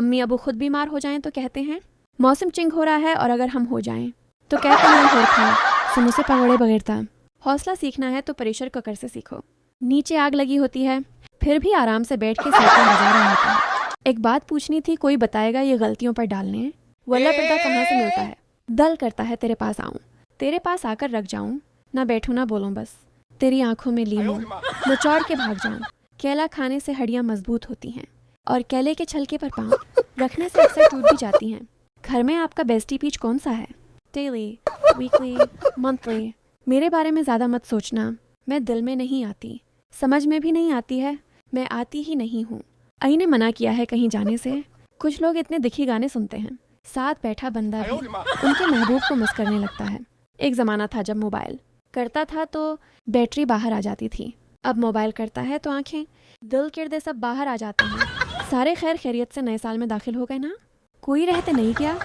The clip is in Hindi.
अम्मी अबू खुद बीमार हो जाएं तो कहते हैं मौसम चिंग हो रहा है, और अगर हम हो जाएं तो कहते हैं होर खा समोसे पकौड़े बगैरता। हौसला सीखना है तो प्रेशर कुकर से सीखो। नीचे आग लगी होती है, फिर भी आराम से बैठ के साइकिल बजा रहा होता है। एक बात पूछनी थी, कोई बताएगा ये गलतियों पर डालने हैं? वल्ला पर्दा कहाँ से मिलता है? दल करता है तेरे पास आऊं, तेरे पास आकर रख जाऊं, ना बैठूं ना बोलूं, बस तेरी आंखों में लीमूं, निचोड़ के भाग जाऊं। केला खाने से हड्डियां मजबूत होती हैं, और केले के छलके पर पाँव रखने से अक्सर टूट भी जाती हैं। घर में आपका बेस्टी पीच कौन सा है? Daily, weekly, monthly? मेरे बारे में ज़्यादा मत सोचना, मैं दिल में नहीं आती, समझ में भी नहीं आती है, मैं आती ही नहीं हूँ। आई ने मना किया है कहीं जाने से। कुछ लोग इतने दिखी गाने सुनते हैं, साथ बैठा बंदा भी उनके महबूब को मिस करने लगता है। एक ज़माना था जब मोबाइल करता था तो बैटरी बाहर आ जाती थी, अब मोबाइल करता है तो आंखें दिल किरदे सब बाहर आ जाते हैं। सारे खैर खैरियत से नए साल में दाखिल हो गए ना? कोई रहते नहीं क्या?